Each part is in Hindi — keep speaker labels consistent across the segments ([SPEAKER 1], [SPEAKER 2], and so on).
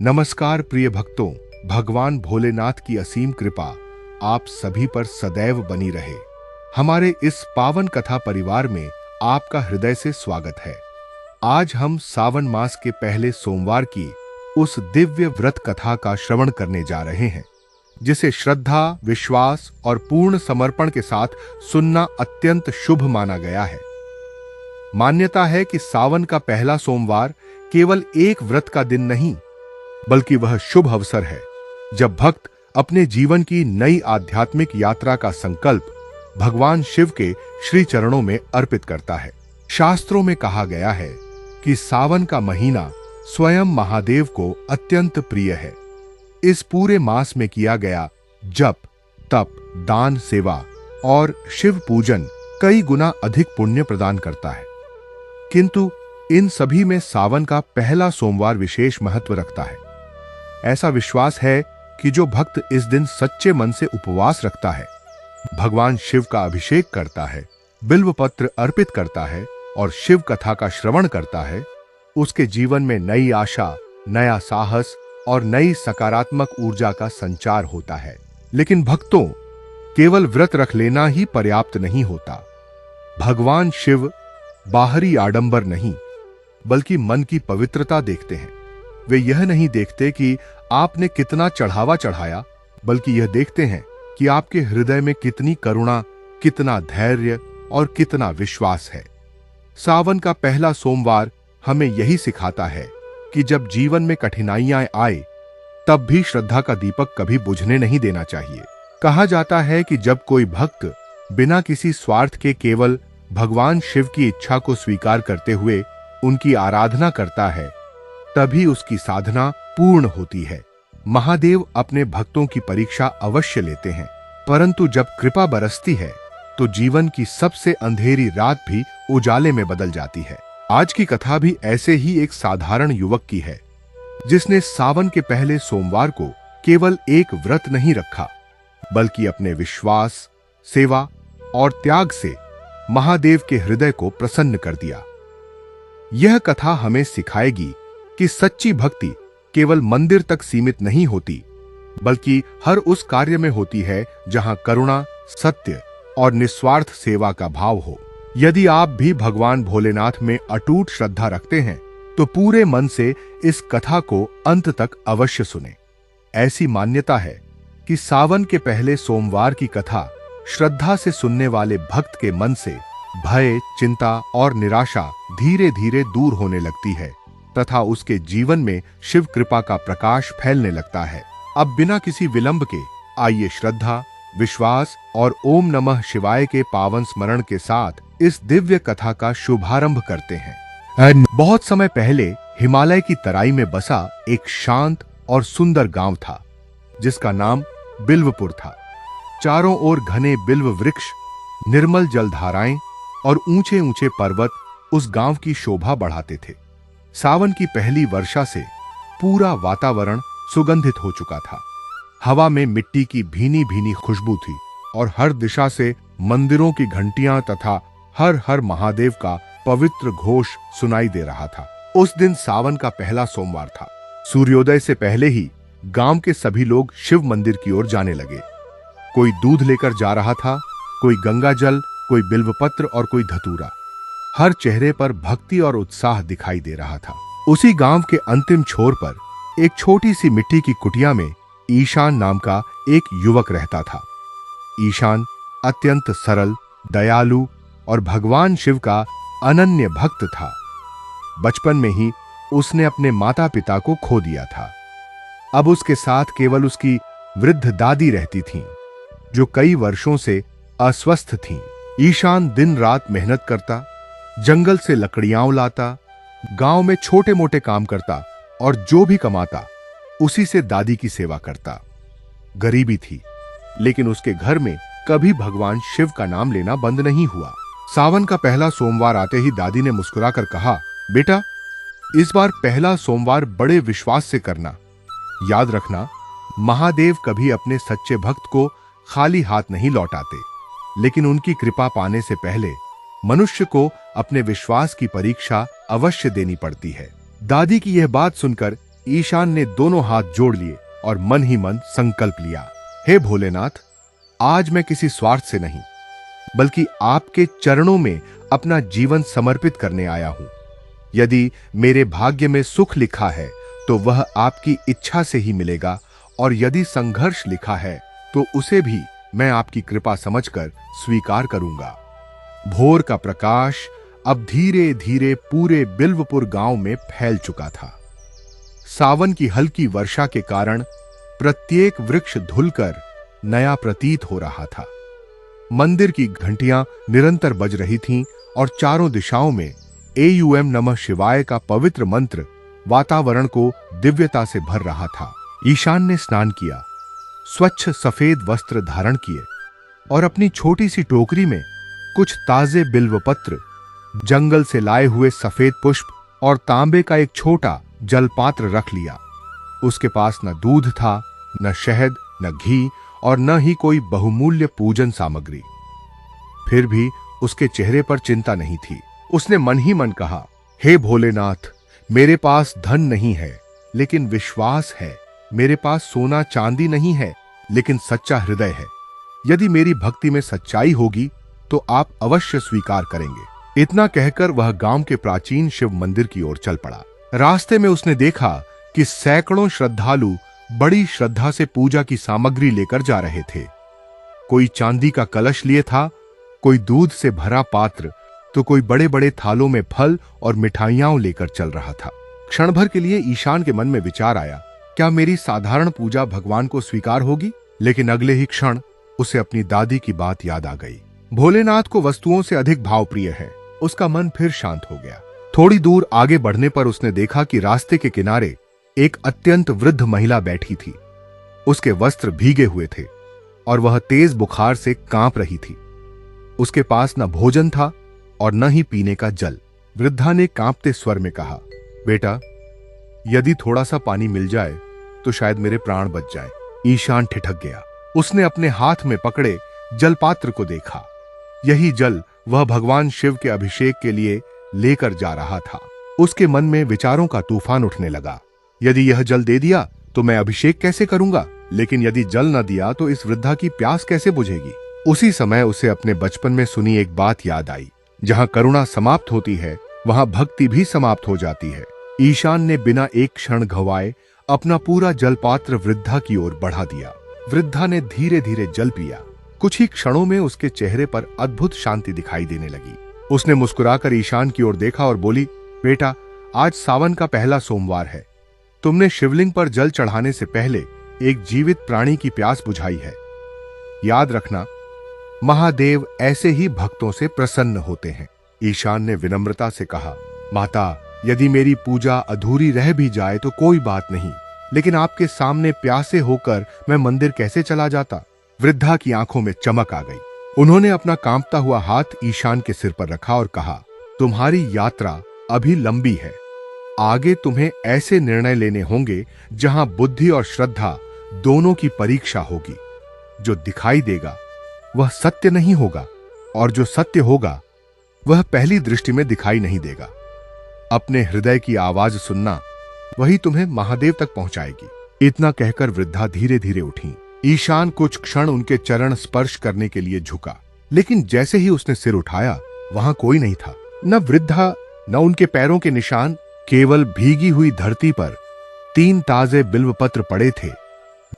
[SPEAKER 1] नमस्कार प्रिय भक्तों, भगवान भोलेनाथ की असीम कृपा आप सभी पर सदैव बनी रहे। हमारे इस पावन कथा परिवार में आपका हृदय से स्वागत है। आज हम सावन मास के पहले सोमवार की उस दिव्य व्रत कथा का श्रवण करने जा रहे हैं, जिसे श्रद्धा, विश्वास और पूर्ण समर्पण के साथ सुनना अत्यंत शुभ माना गया है। मान्यता है कि सावन का पहला सोमवार केवल एक व्रत का दिन नहीं, बल्कि वह शुभ अवसर है जब भक्त अपने जीवन की नई आध्यात्मिक यात्रा का संकल्प भगवान शिव के श्री चरणों में अर्पित करता है। शास्त्रों में कहा गया है कि सावन का महीना स्वयं महादेव को अत्यंत प्रिय है। इस पूरे मास में किया गया जप, तप, दान, सेवा और शिव पूजन कई गुना अधिक पुण्य प्रदान करता है। किंतु इन सभी में सावन का पहला सोमवार विशेष महत्व रखता है। ऐसा विश्वास है कि जो भक्त इस दिन सच्चे मन से उपवास रखता है, भगवान शिव का अभिषेक करता है, बिल्व पत्र अर्पित करता है और शिव कथा का श्रवण करता है, उसके जीवन में नई आशा, नया साहस और नई सकारात्मक ऊर्जा का संचार होता है। लेकिन भक्तों, केवल व्रत रख लेना ही पर्याप्त नहीं होता। भगवान शिव बाहरी आडंबर नहीं, बल्कि मन की पवित्रता देखते हैं। वे यह नहीं देखते कि आपने कितना चढ़ावा चढ़ाया, बल्कि यह देखते हैं कि आपके हृदय में कितनी करुणा, कितना धैर्य और कितना विश्वास है। सावन का पहला सोमवार हमें यही सिखाता है कि जब जीवन में कठिनाइयां आए, तब भी श्रद्धा का दीपक कभी बुझने नहीं देना चाहिए। कहा जाता है कि जब कोई भक्त बिना किसी स्वार्थ के केवल भगवान शिव की इच्छा को स्वीकार करते हुए उनकी आराधना करता है, तभी उसकी साधना पूर्ण होती है। महादेव अपने भक्तों की परीक्षा अवश्य लेते हैं, परंतु जब कृपा बरसती है तो जीवन की सबसे अंधेरी रात भी उजाले में बदल जाती है। आज की कथा भी ऐसे ही एक साधारण युवक की है, जिसने सावन के पहले सोमवार को केवल एक व्रत नहीं रखा, बल्कि अपने विश्वास, सेवा और त्याग से महादेव के हृदय को प्रसन्न कर दिया। यह कथा हमें सिखाएगी कि सच्ची भक्ति केवल मंदिर तक सीमित नहीं होती, बल्कि हर उस कार्य में होती है जहां करुणा, सत्य और निस्वार्थ सेवा का भाव हो। यदि आप भी भगवान भोलेनाथ में अटूट श्रद्धा रखते हैं, तो पूरे मन से इस कथा को अंत तक अवश्य सुनें। ऐसी मान्यता है कि सावन के पहले सोमवार की कथा श्रद्धा से सुनने वाले भक्त के मन से भय, चिंता और निराशा धीरे धीरे दूर होने लगती है तथा उसके जीवन में शिव कृपा का प्रकाश फैलने लगता है। अब बिना किसी विलंब के आइए श्रद्धा, विश्वास और ओम नमः शिवाय के पावन स्मरण के साथ इस दिव्य कथा का शुभारंभ करते हैं। बहुत समय पहले हिमालय की तराई में बसा एक शांत और सुंदर गांव था, जिसका नाम बिल्वपुर था। चारों ओर घने बिल्व वृक्ष, निर्मल जलधाराएं और ऊंचे ऊंचे पर्वत उस गांव की शोभा बढ़ाते थे। सावन की पहली वर्षा से पूरा वातावरण सुगंधित हो चुका था। हवा में मिट्टी की भीनी भीनी खुशबू थी और हर दिशा से मंदिरों की घंटियां तथा हर हर महादेव का पवित्र घोष सुनाई दे रहा था। उस दिन सावन का पहला सोमवार था। सूर्योदय से पहले ही गांव के सभी लोग शिव मंदिर की ओर जाने लगे। कोई दूध लेकर जा रहा था, कोई गंगा जल, कोई बिल्वपत्र और कोई धतूरा। हर चेहरे पर भक्ति और उत्साह दिखाई दे रहा था। उसी गांव के अंतिम छोर पर एक छोटी सी मिट्टी की कुटिया में ईशान नाम का एक युवक रहता था। ईशान अत्यंत सरल, दयालु और भगवान शिव का अनन्य भक्त था। बचपन में ही उसने अपने माता पिता को खो दिया था। अब उसके साथ केवल उसकी वृद्ध दादी रहती थीं, जो कई वर्षों से अस्वस्थ थीं। ईशान दिन रात मेहनत करता, जंगल से लकड़ियां लाता, गांव में छोटे मोटे काम करता और जो भी कमाता उसी से दादी की सेवा करता। गरीबी थी, लेकिन उसके घर में कभी भगवान शिव का नाम लेना बंद नहीं हुआ। सावन का पहला सोमवार आते ही दादी ने मुस्कुराकर कहा, बेटा, इस बार पहला सोमवार बड़े विश्वास से करना। याद रखना, महादेव कभी अपने सच्चे भक्त को खाली हाथ नहीं लौटाते, लेकिन उनकी कृपा पाने से पहले मनुष्य को अपने विश्वास की परीक्षा अवश्य देनी पड़ती है। दादी की यह बात सुनकर ईशान ने दोनों हाथ जोड़ लिए और मन ही मन संकल्प लिया, हे भोलेनाथ, आज मैं किसी स्वार्थ से नहीं बल्कि आपके चरणों में अपना जीवन समर्पित करने आया हूं। यदि मेरे भाग्य में सुख लिखा है तो वह आपकी इच्छा से ही मिलेगा, और यदि संघर्ष लिखा है तो उसे भी मैं आपकी कृपा समझकर स्वीकार करूंगा। भोर का प्रकाश अब धीरे धीरे पूरे बिल्वपुर गांव में फैल चुका था। सावन की हल्की वर्षा के कारण प्रत्येक वृक्ष धुलकर नया प्रतीत हो रहा था। मंदिर की घंटियां निरंतर बज रही थीं और चारों दिशाओं में एयूएम नमः शिवाय का पवित्र मंत्र वातावरण को दिव्यता से भर रहा था। ईशान ने स्नान किया, स्वच्छ सफेद वस्त्र धारण किए और अपनी छोटी सी टोकरी में कुछ ताजे बिल्वपत्र, जंगल से लाए हुए सफेद पुष्प और तांबे का एक छोटा जलपात्र रख लिया। उसके पास न दूध था, न शहद, न घी और न ही कोई बहुमूल्य पूजन सामग्री। फिर भी उसके चेहरे पर चिंता नहीं थी। उसने मन ही मन कहा, हे भोलेनाथ, मेरे पास धन नहीं है लेकिन विश्वास है। मेरे पास सोना चांदी नहीं है लेकिन सच्चा हृदय है। यदि मेरी भक्ति में सच्चाई होगी तो आप अवश्य स्वीकार करेंगे। इतना कहकर वह गांव के प्राचीन शिव मंदिर की ओर चल पड़ा। रास्ते में उसने देखा कि सैकड़ों श्रद्धालु बड़ी श्रद्धा से पूजा की सामग्री लेकर जा रहे थे। कोई चांदी का कलश लिए था, कोई दूध से भरा पात्र, तो कोई बड़े बड़े थालों में फल और मिठाइयां लेकर चल रहा था। क्षण भर के लिए ईशान के मन में विचार आया, क्या मेरी साधारण पूजा भगवान को स्वीकार होगी? लेकिन अगले ही क्षण उसे अपनी दादी की बात याद आ गई। भोलेनाथ को वस्तुओं से अधिक भाव प्रिय है। उसका मन फिर शांत हो गया। थोड़ी दूर आगे बढ़ने पर उसने देखा कि रास्ते के किनारे एक अत्यंत वृद्ध महिला बैठी थी। उसके वस्त्र भीगे हुए थे और वह तेज बुखार से कांप रही थी। उसके पास न भोजन था और न ही पीने का जल। वृद्धा ने कांपते स्वर में कहा, बेटा, यदि थोड़ा सा पानी मिल जाए तो शायद मेरे प्राण बच जाए। ईशान ठिठक गया। उसने अपने हाथ में पकड़े जलपात्र को देखा। यही जल वह भगवान शिव के अभिषेक के लिए लेकर जा रहा था। उसके मन में विचारों का तूफान उठने लगा। यदि यह जल दे दिया तो मैं अभिषेक कैसे करूंगा? लेकिन यदि जल न दिया तो इस वृद्धा की प्यास कैसे बुझेगी? उसी समय उसे अपने बचपन में सुनी एक बात याद आई, जहां करुणा समाप्त होती है वहां भक्ति भी समाप्त हो जाती है। ईशान ने बिना एक क्षण गंवाए अपना पूरा जलपात्र वृद्धा की ओर बढ़ा दिया। वृद्धा ने धीरे धीरे जल पिया। कुछ ही क्षणों में उसके चेहरे पर अद्भुत शांति दिखाई देने लगी। उसने मुस्कुराकर ईशान की ओर देखा और बोली, बेटा, आज सावन का पहला सोमवार है। तुमने शिवलिंग पर जल चढ़ाने से पहले एक जीवित प्राणी की प्यास बुझाई है। याद रखना, महादेव ऐसे ही भक्तों से प्रसन्न होते हैं। ईशान ने विनम्रता से कहा, माता, यदि मेरी पूजा अधूरी रह भी जाए तो कोई बात नहीं, लेकिन आपके सामने प्यासे होकर मैं मंदिर कैसे चला जाता? वृद्धा की आंखों में चमक आ गई। उन्होंने अपना कांपता हुआ हाथ ईशान के सिर पर रखा और कहा, तुम्हारी यात्रा अभी लंबी है। आगे तुम्हें ऐसे निर्णय लेने होंगे जहां बुद्धि और श्रद्धा दोनों की परीक्षा होगी। जो दिखाई देगा वह सत्य नहीं होगा और जो सत्य होगा वह पहली दृष्टि में दिखाई नहीं देगा। अपने हृदय की आवाज सुनना, वही तुम्हें महादेव तक पहुंचाएगी। इतना कहकर वृद्धा धीरे धीरे उठी। ईशान कुछ क्षण उनके चरण स्पर्श करने के लिए झुका, लेकिन जैसे ही उसने सिर उठाया वहां कोई नहीं था। न वृद्धा, न उनके पैरों के निशान। केवल भीगी हुई धरती पर 3 ताजे बिल्वपत्र पड़े थे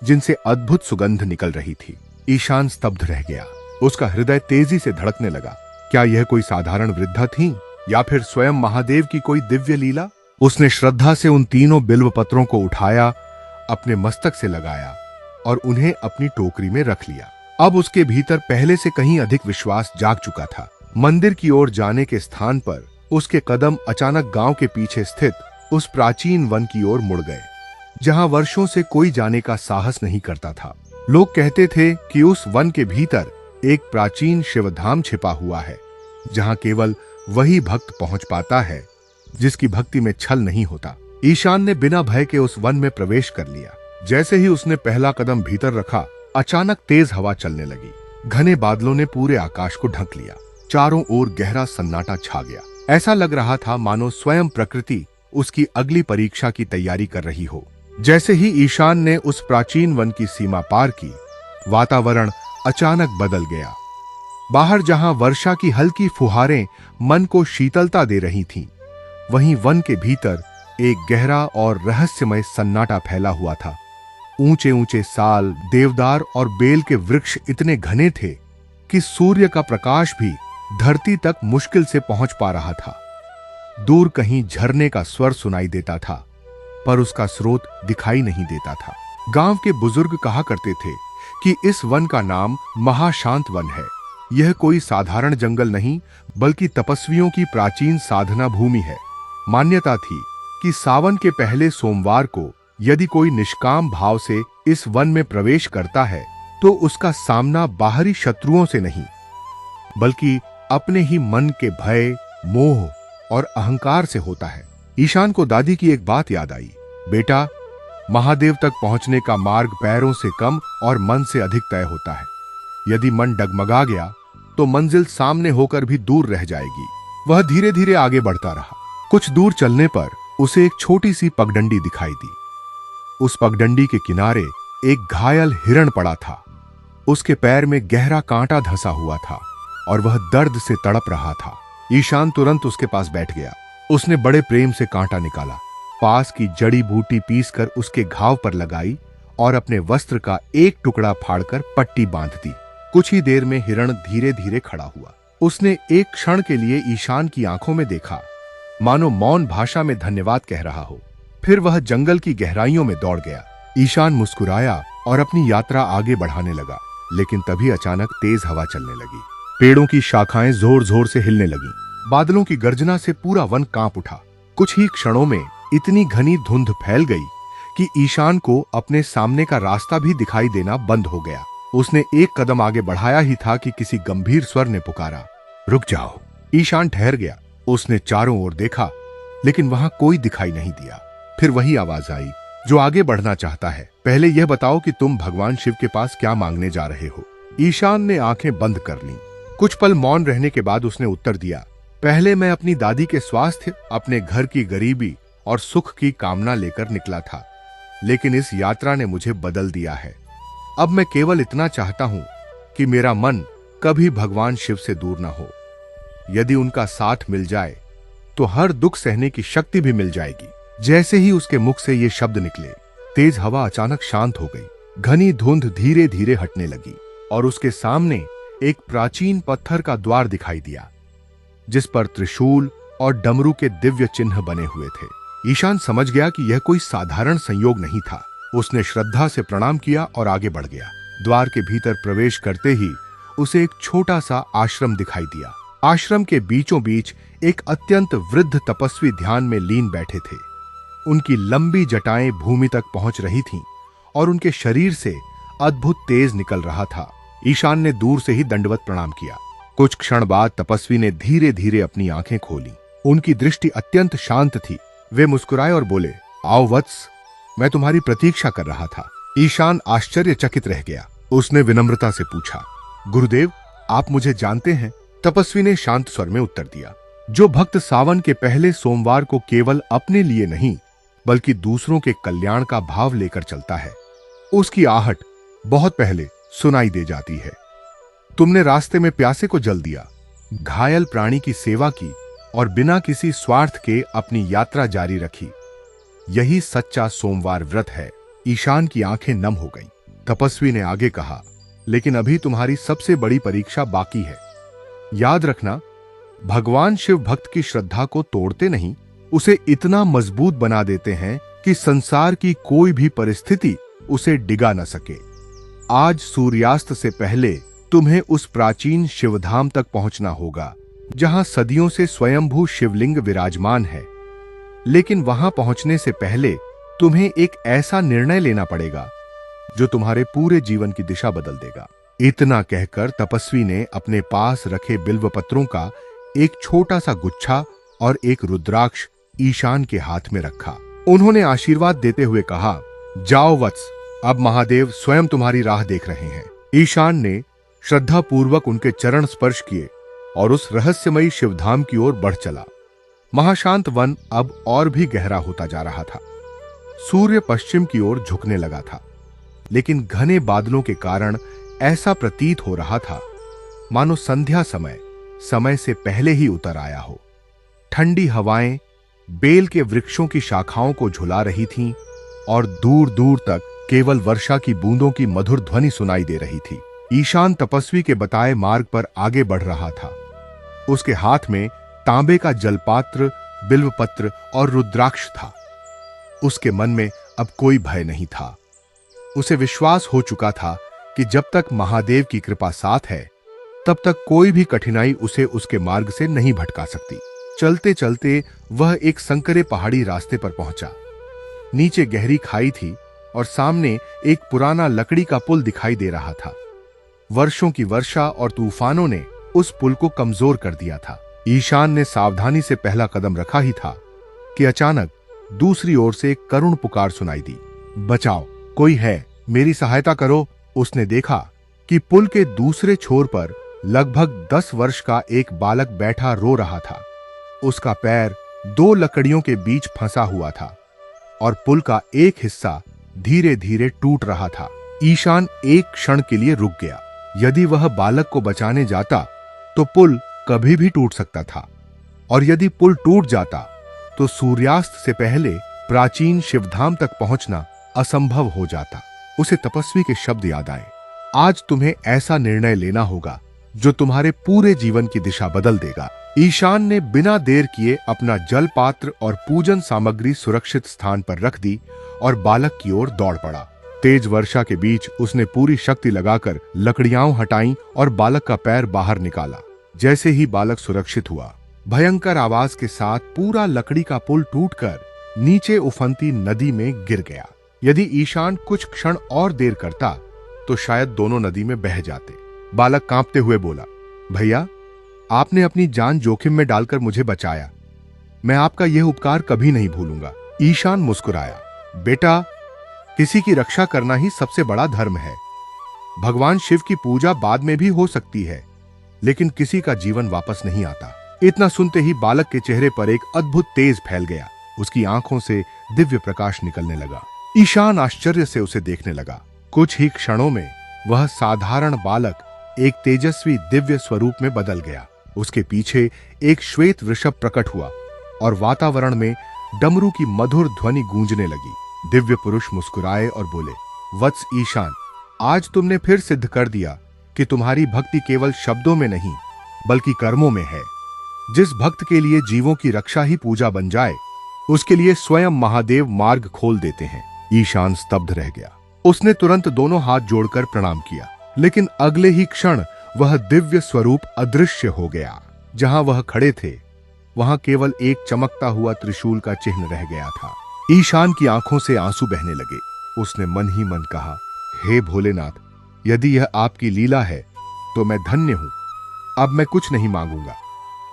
[SPEAKER 1] जिनसे अद्भुत सुगंध निकल रही थी। ईशान स्तब्ध रह गया। उसका हृदय तेजी से धड़कने लगा। क्या यह कोई साधारण वृद्धा थी या फिर स्वयं महादेव की कोई दिव्य लीला? उसने श्रद्धा से उन तीनों बिल्वपत्रों को उठाया, अपने मस्तक से लगाया और उन्हें अपनी टोकरी में रख लिया। अब उसके भीतर पहले से कहीं अधिक विश्वास जाग चुका था। मंदिर की ओर जाने के स्थान पर उसके कदम अचानक गांव के पीछे स्थित उस प्राचीन वन की ओर मुड़ गए, जहां वर्षों से कोई जाने का साहस नहीं करता था। लोग कहते थे कि उस वन के भीतर एक प्राचीन शिवधाम छिपा हुआ है, जहां केवल वही भक्त पहुंच पाता है जिसकी भक्ति में छल नहीं होता। ईशान ने बिना भय के उस वन में प्रवेश कर लिया। जैसे ही उसने पहला कदम भीतर रखा, अचानक तेज हवा चलने लगी। घने बादलों ने पूरे आकाश को ढक लिया। चारों ओर गहरा सन्नाटा छा गया। ऐसा लग रहा था मानो स्वयं प्रकृति उसकी अगली परीक्षा की तैयारी कर रही हो। जैसे ही ईशान ने उस प्राचीन वन की सीमा पार की, वातावरण अचानक बदल गया। बाहर जहां वर्षा की हल्की फुहारें मन को शीतलता दे रही थीं, वहीं वन के भीतर एक गहरा और रहस्यमय सन्नाटा फैला हुआ था। ऊंचे ऊंचे साल, देवदार और बेल के वृक्ष इतने घने थे कि सूर्य का प्रकाश भी धरती तक मुश्किल से पहुंच पा रहा था। दूर कहीं झरने का स्वर सुनाई देता था, पर उसका स्रोत दिखाई नहीं देता था। गांव के बुजुर्ग कहा करते थे कि इस वन का नाम महाशांत वन है। यह कोई साधारण जंगल नहीं, बल्कि तपस्वियों की प्राचीन साधना भूमि है। मान्यता थी कि सावन के पहले सोमवार को यदि कोई निष्काम भाव से इस वन में प्रवेश करता है, तो उसका सामना बाहरी शत्रुओं से नहीं, बल्कि अपने ही मन के भय, मोह और अहंकार से होता है। ईशान को दादी की एक बात याद आई। बेटा, महादेव तक पहुंचने का मार्ग पैरों से कम और मन से अधिक तय होता है। यदि मन डगमगा गया तो मंजिल सामने होकर भी दूर रह जाएगी। वह धीरे धीरे आगे बढ़ता रहा। कुछ दूर चलने पर उसे एक छोटी सी पगडंडी दिखाई दी। उस पगडंडी के किनारे एक घायल हिरण पड़ा था। उसके पैर में गहरा कांटा धंसा हुआ था और वह दर्द से तड़प रहा था। ईशान तुरंत उसके पास बैठ गया। उसने बड़े प्रेम से कांटा निकाला, पास की जड़ी बूटी पीसकर उसके घाव पर लगाई और अपने वस्त्र का एक टुकड़ा फाड़कर पट्टी बांध दी। कुछ ही देर में हिरण धीरे धीरे खड़ा हुआ। उसने एक क्षण के लिए ईशान की आंखों में देखा, मानो मौन भाषा में धन्यवाद कह रहा हो। फिर वह जंगल की गहराइयों में दौड़ गया। ईशान मुस्कुराया और अपनी यात्रा आगे बढ़ाने लगा, लेकिन तभी अचानक तेज हवा चलने लगी। पेड़ों की शाखाएं जोर जोर से हिलने लगीं। बादलों की गर्जना से पूरा वन कांप उठा। कुछ ही क्षणों में इतनी घनी धुंध फैल गई कि ईशान को अपने सामने का रास्ता भी दिखाई देना बंद हो गया। उसने एक कदम आगे बढ़ाया ही था कि किसी गंभीर स्वर ने पुकारा, रुक जाओ। ईशान ठहर गया। उसने चारों ओर देखा, लेकिन वहां कोई दिखाई नहीं दिया। फिर वही आवाज आई, जो आगे बढ़ना चाहता है, पहले यह बताओ कि तुम भगवान शिव के पास क्या मांगने जा रहे हो। ईशान ने आंखें बंद कर लीं। कुछ पल मौन रहने के बाद उसने उत्तर दिया, पहले मैं अपनी दादी के स्वास्थ्य, अपने घर की गरीबी और सुख की कामना लेकर निकला था, लेकिन इस यात्रा ने मुझे बदल दिया है। अब मैं केवल इतना चाहता हूं कि मेरा मन कभी भगवान शिव से दूर न हो। यदि उनका साथ मिल जाए तो हर दुख सहने की शक्ति भी मिल जाएगी। जैसे ही उसके मुख से ये शब्द निकले, तेज हवा अचानक शांत हो गई। घनी धुंध धीरे धीरे हटने लगी और उसके सामने एक प्राचीन पत्थर का द्वार दिखाई दिया, जिस पर त्रिशूल और डमरू के दिव्य चिन्ह बने हुए थे। ईशान समझ गया कि यह कोई साधारण संयोग नहीं था। उसने श्रद्धा से प्रणाम किया और आगे बढ़ गया। द्वार के भीतर प्रवेश करते ही उसे एक छोटा सा आश्रम दिखाई दिया। आश्रम के बीचों बीच एक अत्यंत वृद्ध तपस्वी ध्यान में लीन बैठे थे। उनकी लंबी जटाएं भूमि तक पहुंच रही थीं और उनके शरीर से अद्भुत तेज निकल रहा था। ईशान ने दूर से ही दंडवत प्रणाम किया। कुछ क्षण बाद तपस्वी ने धीरे धीरे अपनी आंखें खोली। उनकी दृष्टि अत्यंत शांत थी। वे मुस्कुराए और बोले, आओ वत्स, मैं तुम्हारी प्रतीक्षा कर रहा था। ईशान आश्चर्यचकित रह गया। उसने विनम्रता से पूछा, गुरुदेव, आप मुझे जानते हैं? तपस्वी ने शांत स्वर में उत्तर दिया, जो भक्त सावन के पहले सोमवार को केवल अपने लिए नहीं, बल्कि दूसरों के कल्याण का भाव लेकर चलता है, उसकी आहट बहुत पहले सुनाई दे जाती है। तुमने रास्ते में प्यासे को जल दिया, घायल प्राणी की सेवा की और बिना किसी स्वार्थ के अपनी यात्रा जारी रखी। यही सच्चा सोमवार व्रत है। ईशान की आंखें नम हो गईं। तपस्वी ने आगे कहा, लेकिन अभी तुम्हारी सबसे बड़ी परीक्षा बाकी है। याद रखना, भगवान शिव भक्त की श्रद्धा को तोड़ते नहीं, उसे इतना मजबूत बना देते हैं कि संसार की कोई भी परिस्थिति उसे डिगा न सके। आज सूर्यास्त से पहले तुम्हें उस प्राचीन शिवधाम तक पहुंचना होगा, जहां सदियों से स्वयंभू शिवलिंग विराजमान है। लेकिन वहां पहुंचने से पहले तुम्हें एक ऐसा निर्णय लेना पड़ेगा जो तुम्हारे पूरे जीवन की दिशा बदल देगा। इतना कहकर तपस्वी ने अपने पास रखे बिल्व पत्रों का एक छोटा सा गुच्छा और एक रुद्राक्ष ईशान के हाथ में रखा। उन्होंने आशीर्वाद देते हुए कहा, जाओ वत्स, अब महादेव स्वयं तुम्हारी राह देख रहे हैं। ईशान ने श्रद्धापूर्वक उनके चरण स्पर्श किए और उस रहस्यमयी शिवधाम की ओर बढ़ चला। महाशांत वन अब और भी गहरा होता जा रहा था। सूर्य पश्चिम की ओर झुकने लगा था, लेकिन घने बादलों के कारण ऐसा प्रतीत हो रहा था मानो संध्या समय से पहले ही उतर आया हो। ठंडी हवाएं बेल के वृक्षों की शाखाओं को झुला रही थीं और दूर दूर तक केवल वर्षा की बूंदों की मधुर ध्वनि सुनाई दे रही थी। ईशान तपस्वी के बताए मार्ग पर आगे बढ़ रहा था। उसके हाथ में तांबे का जलपात्र, बिल्वपत्र और रुद्राक्ष था। उसके मन में अब कोई भय नहीं था। उसे विश्वास हो चुका था कि जब तक महादेव की कृपा साथ है, तब तक कोई भी कठिनाई उसे उसके मार्ग से नहीं भटका सकती। चलते चलते वह एक संकरे पहाड़ी रास्ते पर पहुंचा। नीचे गहरी खाई थी और सामने एक पुराना लकड़ी का पुल दिखाई दे रहा था। वर्षों की वर्षा और तूफानों ने उस पुल को कमजोर कर दिया था। ईशान ने सावधानी से पहला कदम रखा ही था कि अचानक दूसरी ओर से एक करुण पुकार सुनाई दी। बचाओ, कोई है, मेरी सहायता करो। उसने देखा कि पुल के दूसरे छोर पर लगभग 10 वर्ष का एक बालक बैठा रो रहा था। उसका पैर 2 लकड़ियों के बीच फंसा हुआ था और पुल का एक हिस्सा धीरे धीरे टूट रहा था। ईशान एक क्षण के लिए रुक गया। यदि वह बालक को बचाने जाता तो पुल कभी भी टूट सकता था, और यदि पुल टूट जाता तो सूर्यास्त से पहले प्राचीन शिवधाम तक पहुंचना असंभव हो जाता। उसे तपस्वी के शब्द याद आए। आज तुम्हें ऐसा निर्णय लेना होगा जो तुम्हारे पूरे जीवन की दिशा बदल देगा। ईशान ने बिना देर किए अपना जल पात्र और पूजन सामग्री सुरक्षित स्थान पर रख दी और बालक की ओर दौड़ पड़ा। तेज वर्षा के बीच उसने पूरी शक्ति लगाकर लकड़ियां हटाईं और बालक का पैर बाहर निकाला। जैसे ही बालक सुरक्षित हुआ, भयंकर आवाज के साथ पूरा लकड़ी का पुल टूटकर नीचे उफनती नदी में गिर गया। यदि ईशान कुछ क्षण और देर करता तो शायद दोनों नदी में बह जाते। बालक कांपते हुए बोला, भैया, आपने अपनी जान जोखिम में डालकर मुझे बचाया। मैं आपका यह उपकार कभी नहीं भूलूंगा। ईशान मुस्कुराया, बेटा, किसी की रक्षा करना ही सबसे बड़ा धर्म है। भगवान शिव की पूजा बाद में भी हो सकती है, लेकिन किसी का जीवन वापस नहीं आता। इतना सुनते ही बालक के चेहरे पर एक अद्भुत तेज फैल गया। उसकी आंखों से दिव्य प्रकाश निकलने लगा। ईशान आश्चर्य से उसे देखने लगा। कुछ ही क्षणों में वह साधारण बालक एक तेजस्वी दिव्य स्वरूप में बदल गया। उसके पीछे एक श्वेत वृषभ प्रकट हुआ और वातावरण में डमरू की मधुर ध्वनि गूंजने लगी। दिव्य पुरुष मुस्कुराए और बोले, वत्स ईशान, आज तुमने फिर सिद्ध कर दिया कि तुम्हारी भक्ति केवल शब्दों में नहीं बल्कि कर्मों में है। जिस भक्त के लिए जीवों की रक्षा ही पूजा बन जाए, उसके लिए स्वयं महादेव मार्ग खोल देते हैं। ईशान स्तब्ध रह गया। उसने तुरंत दोनों हाथ जोड़कर प्रणाम किया, लेकिन अगले ही क्षण वह दिव्य स्वरूप अदृश्य हो गया। जहां वह खड़े थे, वहां केवल एक चमकता हुआ त्रिशूल का चिन्ह रह गया था। ईशान की आंखों से आंसू बहने लगे। उसने मन ही मन कहा, हे भोलेनाथ, यदि यह आपकी लीला है तो मैं धन्य हूं। अब मैं कुछ नहीं मांगूंगा,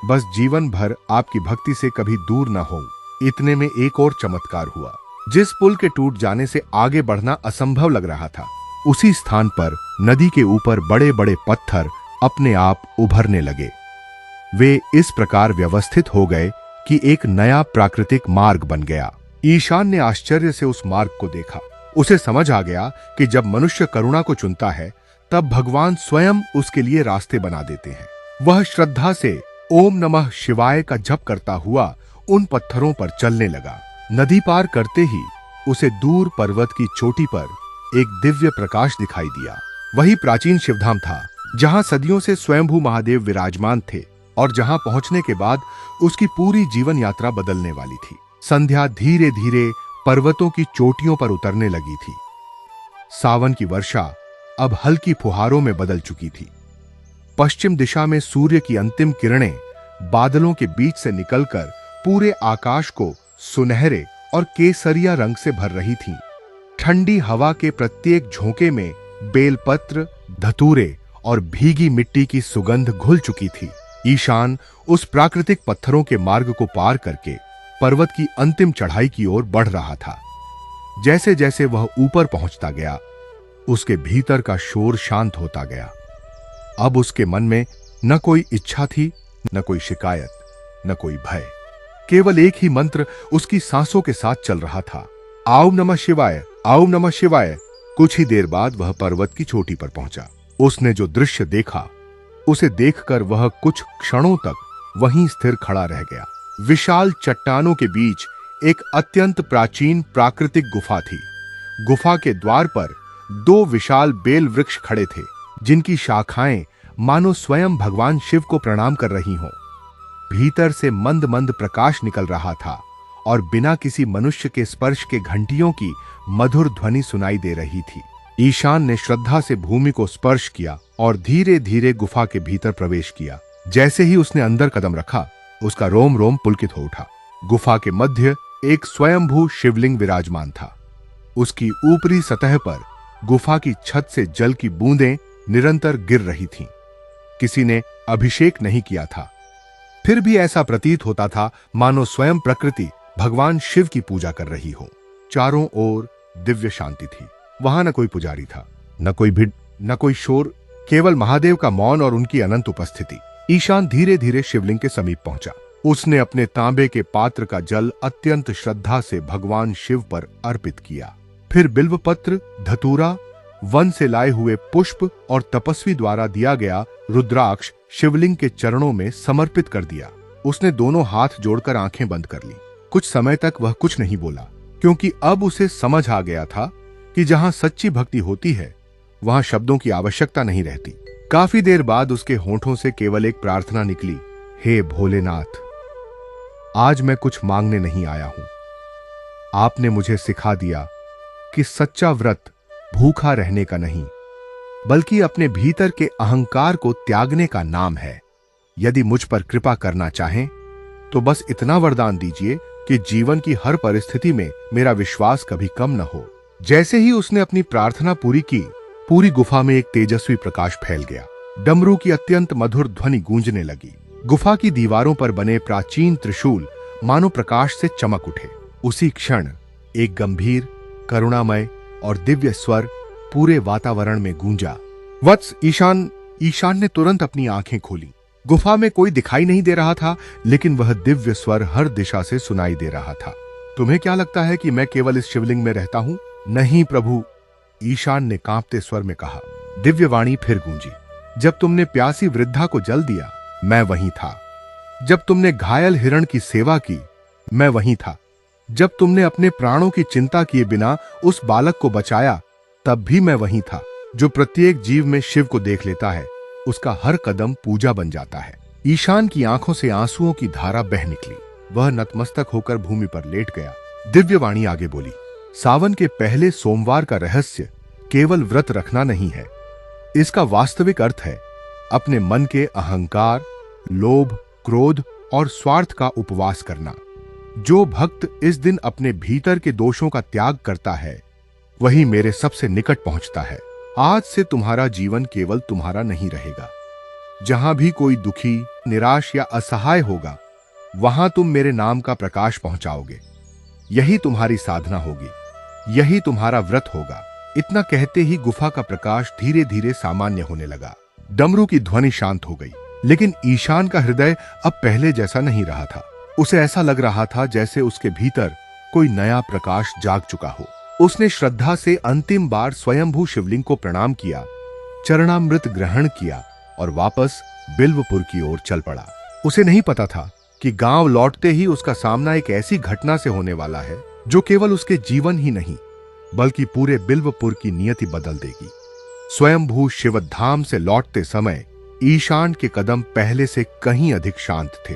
[SPEAKER 1] बस जीवन भर आपकी भक्ति से कभी दूर न हो। इतने में एक और चमत्कार हुआ। जिस पुल के टूट जाने से आगे बढ़ना असंभव लग रहा था, उसी स्थान पर नदी के ऊपर बड़े बड़े पत्थर अपने आप उभरने लगे। वे इस प्रकार व्यवस्थित हो गए कि एक नया प्राकृतिक मार्ग बन गया। ईशान ने आश्चर्य से उस मार्ग को देखा। उसे समझ आ गया कि जब मनुष्य करुणा को चुनता है, तब भगवान स्वयं उसके लिए रास्ते बना देते हैं। वह श्रद्धा से ओम नमः शिवाय का जप करता हुआ उन पत्थरों पर चलने लगा। नदी पार करते ही उसे दूर पर्वत की चोटी पर एक दिव्य प्रकाश दिखाई दिया। वही प्राचीन शिवधाम था, जहां सदियों से स्वयंभू महादेव विराजमान थे और जहां पहुंचने के बाद उसकी पूरी जीवन यात्रा बदलने वाली थी। संध्या धीरे धीरे पर्वतों की चोटियों पर उतरने लगी थी। सावन की वर्षा अब हल्की फुहारों में बदल चुकी थी। पश्चिम दिशा में सूर्य की अंतिम किरणें बादलों के बीच से निकलकर पूरे आकाश को सुनहरे और केसरिया रंग से भर रही थीं। ठंडी हवा के प्रत्येक झोंके में बेलपत्र, धतूरे और भीगी मिट्टी की सुगंध घुल चुकी थी। ईशान उस प्राकृतिक पत्थरों के मार्ग को पार करके पर्वत की अंतिम चढ़ाई की ओर बढ़ रहा था। जैसे जैसे वह ऊपर पहुंचता गया, उसके भीतर का शोर शांत होता गया। अब उसके मन में न कोई इच्छा थी, न कोई शिकायत, न कोई भय। केवल एक ही मंत्र उसकी सांसों के साथ चल रहा था, ओम नमः शिवाय, ओम नमः शिवाय। कुछ ही देर बाद वह पर्वत की चोटी पर पहुंचा। उसने जो दृश्य देखा, उसे देखकर वह कुछ क्षणों तक वहीं स्थिर खड़ा रह गया। विशाल चट्टानों के बीच एक अत्यंत प्राचीन प्राकृतिक गुफा थी। गुफा के द्वार पर 2 विशाल बेल वृक्ष खड़े थे, जिनकी शाखाएं मानो स्वयं भगवान शिव को प्रणाम कर रही हों। भीतर से मंद मंद प्रकाश निकल रहा था और बिना किसी मनुष्य के स्पर्श के घंटियों की मधुर ध्वनि सुनाई दे रही थी। ईशान ने श्रद्धा से भूमि को स्पर्श किया और धीरे धीरे गुफा के भीतर प्रवेश किया। जैसे ही उसने अंदर कदम रखा, उसका रोम रोम पुलकित हो उठा। गुफा के मध्य एक स्वयंभू शिवलिंग विराजमान था। उसकी ऊपरी सतह पर गुफा की छत से जल की बूंदें निरंतर गिर रही थीं। किसी ने अभिषेक नहीं किया था, फिर भी ऐसा प्रतीत होता था मानो स्वयं प्रकृति भगवान शिव की पूजा कर रही हो। चारों ओर दिव्य शांति थी। वहां न कोई पुजारी था, न कोई भीड़, न कोई शोर, केवल महादेव का मौन और उनकी अनंत उपस्थिति। ईशान धीरे धीरे शिवलिंग के समीप पहुंचा। उसने अपने तांबे के पात्र का जल अत्यंत श्रद्धा से भगवान शिव पर अर्पित किया। फिर बिल्वपत्र, धतूरा, वन से लाए हुए पुष्प और तपस्वी द्वारा दिया गया रुद्राक्ष शिवलिंग के चरणों में समर्पित कर दिया। उसने दोनों हाथ जोड़कर आंखें बंद कर ली। कुछ समय तक वह कुछ नहीं बोला, क्योंकि अब उसे समझ आ गया था कि जहां सच्ची भक्ति होती है, वहां शब्दों की आवश्यकता नहीं रहती। काफी देर बाद उसके होठों से केवल एक प्रार्थना निकली, हे भोलेनाथ, आज मैं कुछ मांगने नहीं आया हूं। आपने मुझे सिखा दिया कि सच्चा व्रत भूखा रहने का नहीं, बल्कि अपने भीतर के अहंकार को त्यागने का नाम है। यदि मुझ पर कृपा करना चाहें, तो बस इतना वरदान दीजिए कि जीवन की हर परिस्थिति में मेरा विश्वास कभी कम न हो। जैसे ही उसने अपनी प्रार्थना पूरी की, पूरी गुफा में एक तेजस्वी प्रकाश फैल गया। डमरू की अत्यंत मधुर ध्वनि गूंजने लगी। गुफा की दीवारों पर बने प्राचीन त्रिशूल मानो प्रकाश से चमक उठे। उसी क्षण एक गंभीर, करुणामय और दिव्य स्वर पूरे वातावरण में गूंजा, वत्स ईशान। ईशान ने तुरंत अपनी आंखें खोली। गुफा में कोई दिखाई नहीं दे रहा था, लेकिन वह दिव्य स्वर हर दिशा से सुनाई दे रहा था। तुम्हें क्या लगता है कि मैं केवल इस शिवलिंग में रहता हूं? नहीं प्रभु, ईशान ने कांपते स्वर में कहा। दिव्य वाणी फिर गूंजी, जब तुमने प्यासी वृद्धा को जल दिया, मैं वहीं था। जब तुमने घायल हिरण की सेवा की, मैं वहीं था। जब तुमने अपने प्राणों की चिंता किए बिना उस बालक को बचाया, तब भी मैं वहीं था। जो प्रत्येक जीव में शिव को देख लेता है, उसका हर कदम पूजा बन जाता है। ईशान की आंखों से आंसुओं की धारा बह निकली। वह नतमस्तक होकर भूमि पर लेट गया। दिव्यवाणी आगे बोली, सावन के पहले सोमवार का रहस्य केवल व्रत रखना नहीं है। इसका वास्तविक अर्थ है अपने मन के अहंकार, लोभ, क्रोध और स्वार्थ का उपवास करना। जो भक्त इस दिन अपने भीतर के दोषों का त्याग करता है, वही मेरे सबसे निकट पहुंचता है। आज से तुम्हारा जीवन केवल तुम्हारा नहीं रहेगा। जहां भी कोई दुखी, निराश या असहाय होगा, वहां तुम मेरे नाम का प्रकाश पहुंचाओगे। यही तुम्हारी साधना होगी, यही तुम्हारा व्रत होगा। इतना कहते ही गुफा का प्रकाश धीरे धीरे सामान्य होने लगा। डमरू की ध्वनि शांत हो गई, लेकिन ईशान का हृदय अब पहले जैसा नहीं रहा था। उसे ऐसा लग रहा था जैसे उसके भीतर कोई नया प्रकाश जाग चुका हो। उसने श्रद्धा से अंतिम बार स्वयंभू शिवलिंग को प्रणाम किया, चरणामृत ग्रहण किया और वापस बिल्वपुर की ओर चल पड़ा। उसे नहीं पता था कि गांव लौटते ही उसका सामना एक ऐसी घटना से होने वाला है जो केवल उसके जीवन ही नहीं, बल्कि पूरे बिल्वपुर की नियति बदल देगी। स्वयंभू शिवधाम से लौटते समय ईशान के कदम पहले से कहीं अधिक शांत थे।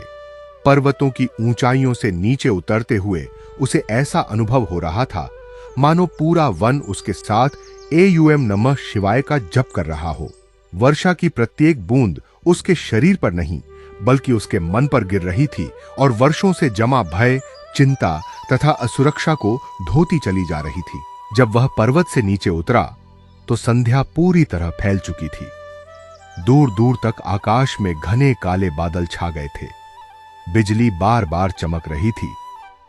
[SPEAKER 1] पर्वतों की ऊंचाइयों से नीचे उतरते हुए उसे ऐसा अनुभव हो रहा था मानो पूरा वन उसके साथ एयूएम नमः शिवाय का जप कर रहा हो। वर्षा की प्रत्येक बूंद उसके शरीर पर नहीं, बल्कि उसके मन पर गिर रही थी और वर्षों से जमा भय, चिंता तथा असुरक्षा को धोती चली जा रही थी। जब वह पर्वत से नीचे उतरा तो संध्या पूरी तरह फैल चुकी थी। दूर दूर तक आकाश में घने काले बादल छा गए थे। बिजली बार बार चमक रही थी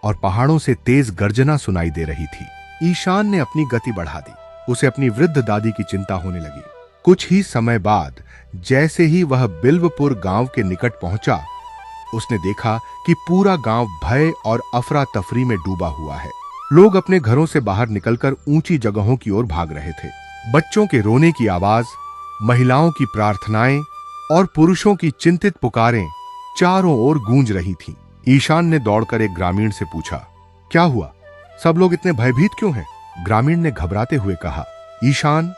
[SPEAKER 1] और पहाड़ों से तेज गर्जना सुनाई दे रही थी। ईशान ने अपनी गति बढ़ा दी। उसे अपनी वृद्ध दादी की चिंता होने लगी। कुछ ही समय बाद जैसे ही वह बिल्वपुर गांव के निकट पहुंचा, उसने देखा कि पूरा गांव भय और अफरा तफरी में डूबा हुआ है। लोग अपने घरों से बाहर निकलकर ऊंची जगहों की ओर भाग रहे थे। बच्चों के रोने की आवाज, महिलाओं की प्रार्थनाएं और पुरुषों की चिंतित पुकारें चारों ओर गूंज रही थीं। ईशान ने दौड़कर एक ग्रामीण से पूछा, क्या हुआ? सब लोग इतने भयभीत क्यों हैं? ग्रामीण ने घबराते हुए कहा, ईशान,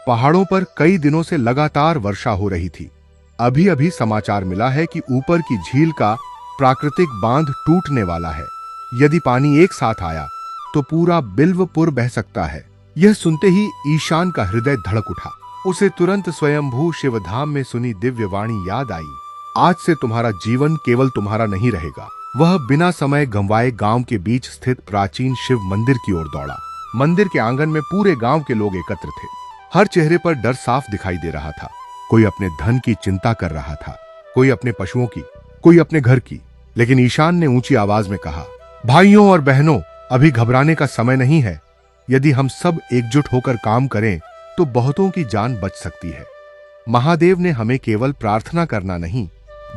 [SPEAKER 1] पहाड़ों पर कई दिनों से लगातार वर्षा हो रही थी। अभी अभी समाचार मिला है कि ऊपर की झील का प्राकृतिक बांध टूटने वाला है। यदि पानी एक साथ आया तो पूरा बिल्वपुर बह सकता है। यह सुनते ही ईशान का हृदय धड़क उठा। उसे तुरंत स्वयंभू शिवधाम में सुनी दिव्य वाणी याद आई। आज से तुम्हारा जीवन केवल तुम्हारा नहीं रहेगा। वह बिना समय गंवाए गांव के बीच स्थित प्राचीन शिव मंदिर की ओर दौड़ा। मंदिर के आंगन में पूरे गांव के लोग एकत्र थे। हर चेहरे पर डर साफ दिखाई दे रहा था। कोई अपने धन की चिंता कर रहा था, कोई अपने पशुओं की, कोई अपने घर की। लेकिन ईशान ने ऊंची आवाज में कहा, भाइयों और बहनों, अभी घबराने का समय नहीं है। यदि हम सब एकजुट होकर काम करें तो बहुतों की जान बच सकती है। महादेव ने हमें केवल प्रार्थना करना नहीं,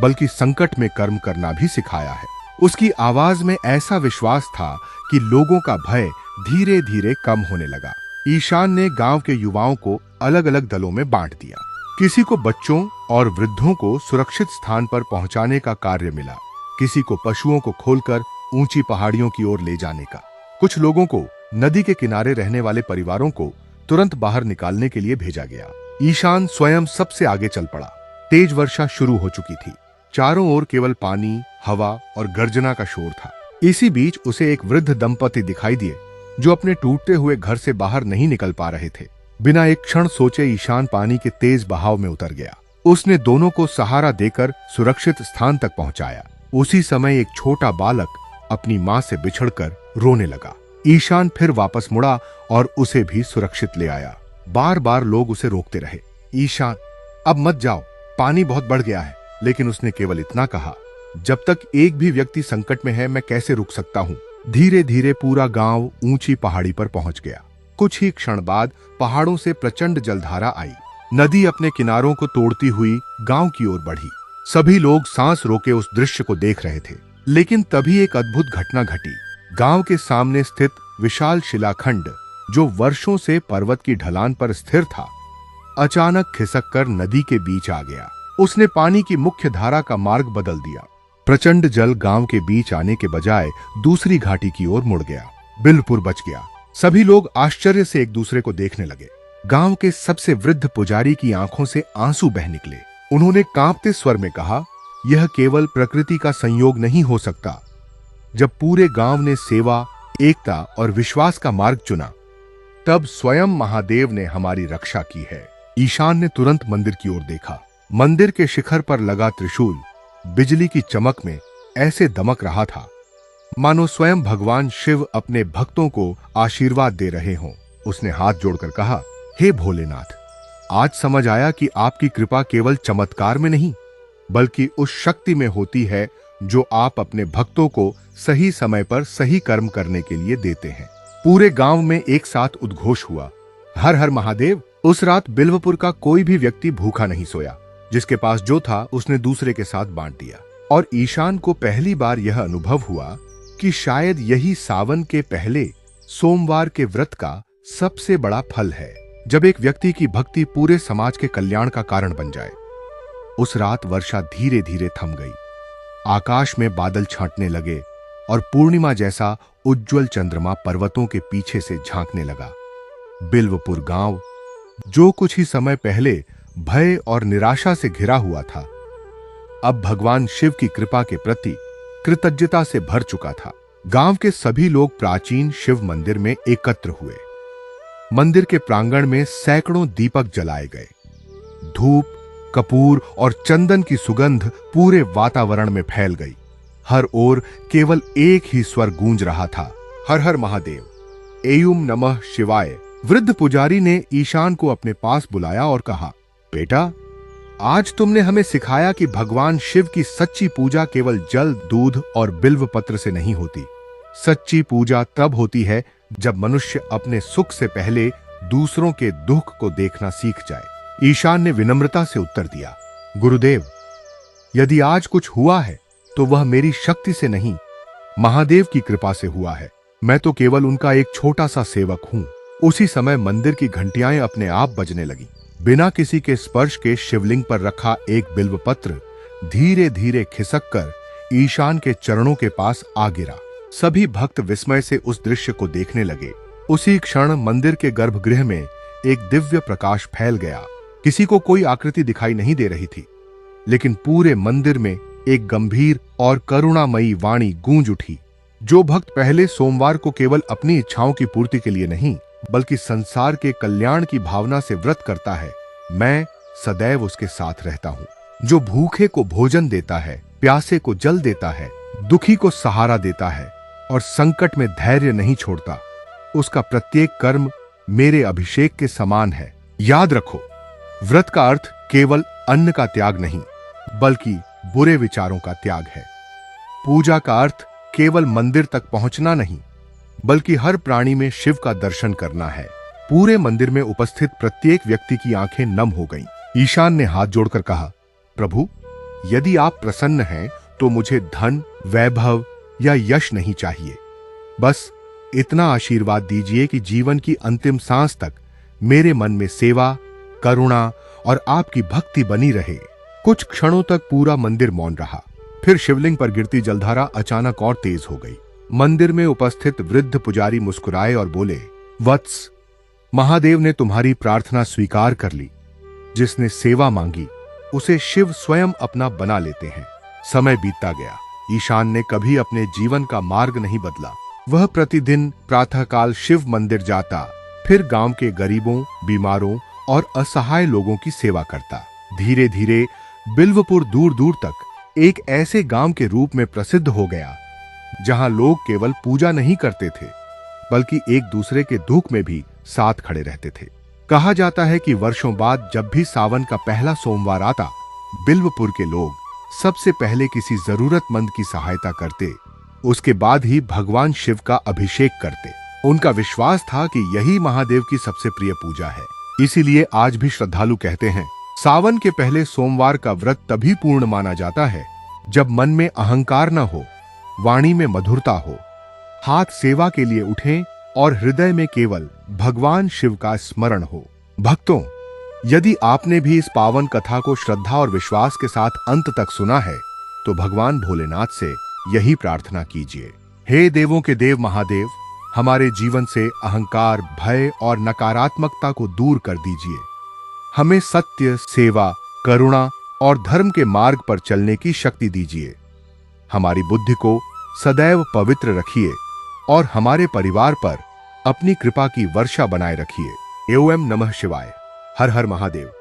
[SPEAKER 1] बल्कि संकट में कर्म करना भी सिखाया है। उसकी आवाज में ऐसा विश्वास था कि लोगों का भय धीरे धीरे कम होने लगा। ईशान ने गांव के युवाओं को अलग अलग दलों में बांट दिया। किसी को बच्चों और वृद्धों को सुरक्षित स्थान पर पहुंचाने का कार्य मिला, किसी को पशुओं को खोलकर ऊंची पहाड़ियों की ओर ले जाने का। कुछ लोगों को नदी के किनारे रहने वाले परिवारों को तुरंत बाहर निकालने के लिए भेजा गया। ईशान स्वयं सबसे आगे चल पड़ा। तेज वर्षा शुरू हो चुकी थी। चारों ओर केवल पानी, हवा और गर्जना का शोर था। इसी बीच उसे एक वृद्ध दंपति दिखाई दिए जो अपने टूटते हुए घर से बाहर नहीं निकल पा रहे थे। बिना एक क्षण सोचे ईशान पानी के तेज बहाव में उतर गया। उसने दोनों को सहारा देकर सुरक्षित स्थान तक पहुंचाया। उसी समय एक छोटा बालक अपनी मां से बिछड़कर रोने लगा। ईशान फिर वापस मुड़ा और उसे भी सुरक्षित ले आया। बार बार लोग उसे रोकते रहे, ईशान, अब मत जाओ, पानी बहुत बढ़ गया है। लेकिन उसने केवल इतना कहा, जब तक एक भी व्यक्ति संकट में है मैं कैसे रुक सकता हूं। धीरे धीरे पूरा गांव ऊंची पहाड़ी पर पहुंच गया। कुछ ही क्षण बाद पहाड़ों से प्रचंड जलधारा आई। नदी अपने किनारों को तोड़ती हुई गांव की ओर बढ़ी। सभी लोग सांस रोके उस दृश्य को देख रहे थे। लेकिन तभी एक अद्भुत घटना घटी। गांव के सामने स्थित विशाल शिलाखंड, जो वर्षों से पर्वत की ढलान पर स्थिर था, अचानक खिसककर नदी के बीच आ गया। उसने पानी की मुख्य धारा का मार्ग बदल दिया। प्रचंड जल गांव के बीच आने के बजाय दूसरी घाटी की ओर मुड़ गया। बिल्वपुर बच गया। सभी लोग आश्चर्य से एक दूसरे को देखने लगे। गांव के सबसे वृद्ध पुजारी की आंखों से आंसू बह निकले। उन्होंने कांपते स्वर में कहा, यह केवल प्रकृति का संयोग नहीं हो सकता। जब पूरे गांव ने सेवा, एकता और विश्वास का मार्ग चुना, तब स्वयं महादेव ने हमारी रक्षा की है। ईशान ने तुरंत मंदिर की ओर देखा। मंदिर के शिखर पर लगा त्रिशूल बिजली की चमक में ऐसे दमक रहा था मानो स्वयं भगवान शिव अपने भक्तों को आशीर्वाद दे रहे हों। उसने हाथ जोड़कर कहा, हे भोलेनाथ, आज समझ आया कि आपकी कृपा केवल चमत्कार में नहीं, बल्कि उस शक्ति में होती है जो आप अपने भक्तों को सही समय पर सही कर्म करने के लिए देते हैं। पूरे गांव में एक साथ उद्घोष हुआ, हर हर महादेव। उस रात बिल्वपुर का कोई भी व्यक्ति भूखा नहीं सोया। जिसके पास जो था उसने दूसरे के साथ बांट दिया। और ईशान को पहली बार यह अनुभव हुआ कि शायद यही सावन के पहले सोमवार के व्रत का सबसे बड़ा फल है, जब एक व्यक्ति की भक्ति पूरे समाज के कल्याण का कारण बन जाए। उस रात वर्षा धीरे धीरे थम गई। आकाश में बादल छांटने लगे और पूर्णिमा जैसा उज्जवल चंद्रमा पर्वतों के पीछे से झांकने लगा। बिल्वपुर गांव, जो कुछ ही समय पहले भय और निराशा से घिरा हुआ था, अब भगवान शिव की कृपा के प्रति कृतज्ञता से भर चुका था। गांव के सभी लोग प्राचीन शिव मंदिर में एकत्र हुए। मंदिर के प्रांगण में सैकड़ों दीपक जलाए गए। धूप, कपूर और चंदन की सुगंध पूरे वातावरण में फैल गई। हर ओर केवल एक ही स्वर गूंज रहा था, हर हर महादेव, एयुम नमः शिवाय। वृद्ध पुजारी ने ईशान को अपने पास बुलाया और कहा, बेटा, आज तुमने हमें सिखाया कि भगवान शिव की सच्ची पूजा केवल जल, दूध और बिल्व पत्र से नहीं होती। सच्ची पूजा तब होती है जब मनुष्य अपने सुख से पहले दूसरों के दुख को देखना सीख जाए। ईशान ने विनम्रता से उत्तर दिया, गुरुदेव, यदि आज कुछ हुआ है तो वह मेरी शक्ति से नहीं, महादेव की कृपा से हुआ है। मैं तो केवल उनका एक छोटा सा सेवक हूं। उसी समय मंदिर की घंटियां अपने आप बजने लगी। बिना किसी के स्पर्श के शिवलिंग पर रखा एक बिल्वपत्र धीरे धीरे खिसक कर ईशान के चरणों के पास आ गिरा। सभी भक्त विस्मय से उस दृश्य को देखने लगे। उसी क्षण मंदिर के गर्भगृह में एक दिव्य प्रकाश फैल गया। किसी को कोई आकृति दिखाई नहीं दे रही थी, लेकिन पूरे मंदिर में एक गंभीर और करुणामयी वाणी गूंज उठी। जो भक्त पहले सोमवार को केवल अपनी इच्छाओं की पूर्ति के लिए नहीं, बल्कि संसार के कल्याण की भावना से व्रत करता है, मैं सदैव उसके साथ रहता हूं। जो भूखे को भोजन देता है, प्यासे को जल देता है, दुखी को सहारा देता है और संकट में धैर्य नहीं छोड़ता, उसका प्रत्येक कर्म मेरे अभिषेक के समान है। याद रखो, व्रत का अर्थ केवल अन्न का त्याग नहीं, बल्कि बुरे विचारों का त्याग है। पूजा का अर्थ केवल मंदिर तक पहुंचना नहीं, बल्कि हर प्राणी में शिव का दर्शन करना है। पूरे मंदिर में उपस्थित प्रत्येक व्यक्ति की आंखें नम हो गईं। ईशान ने हाथ जोड़कर कहा, प्रभु, यदि आप प्रसन्न हैं तो मुझे धन, वैभव या यश नहीं चाहिए। बस इतना आशीर्वाद दीजिए कि जीवन की अंतिम सांस तक मेरे मन में सेवा, करुणा और आपकी भक्ति बनी रहे। कुछ क्षणों तक पूरा मंदिर मौन रहा। फिर शिवलिंग पर गिरती जलधारा अचानक और तेज हो गई। मंदिर में उपस्थित वृद्ध पुजारी मुस्कुराए और बोले, वत्स, महादेव ने तुम्हारी प्रार्थना स्वीकार कर ली। जिसने सेवा मांगी उसे शिव स्वयं अपना बना लेते हैं। समय बीतता गया। ईशान ने कभी अपने जीवन का मार्ग नहीं बदला। वह प्रतिदिन प्रातःकाल शिव मंदिर जाता, फिर गांव के गरीबों, बीमारों और असहाय लोगों की सेवा करता। धीरे धीरे बिल्वपुर दूर दूर तक एक ऐसे गांव के रूप में प्रसिद्ध हो गया जहां लोग केवल पूजा नहीं करते थे, बल्कि एक दूसरे के दुख में भी साथ खड़े रहते थे। कहा जाता है कि वर्षों बाद जब भी सावन का पहला सोमवार आता, बिल्वपुर के लोग सबसे पहले किसी जरूरतमंद की सहायता करते, उसके बाद ही भगवान शिव का अभिषेक करते। उनका विश्वास था कि यही महादेव की सबसे प्रिय पूजा है। इसीलिए आज भी श्रद्धालु कहते हैं, सावन के पहले सोमवार का व्रत तभी पूर्ण माना जाता है जब मन में अहंकार न हो, वाणी में मधुरता हो, हाथ सेवा के लिए उठें और हृदय में केवल भगवान शिव का स्मरण हो। भक्तों, यदि आपने भी इस पावन कथा को श्रद्धा और विश्वास के साथ अंत तक सुना है, तो भगवान भोलेनाथ से यही प्रार्थना कीजिए, हे देवों के देव महादेव, हमारे जीवन से अहंकार, भय और नकारात्मकता को दूर कर दीजिए। हमें सत्य, सेवा, करुणा और धर्म के मार्ग पर चलने की शक्ति दीजिए। हमारी बुद्धि को सदैव पवित्र रखिए और हमारे परिवार पर अपनी कृपा की वर्षा बनाए रखिए। ओम नमः शिवाय। हर हर महादेव।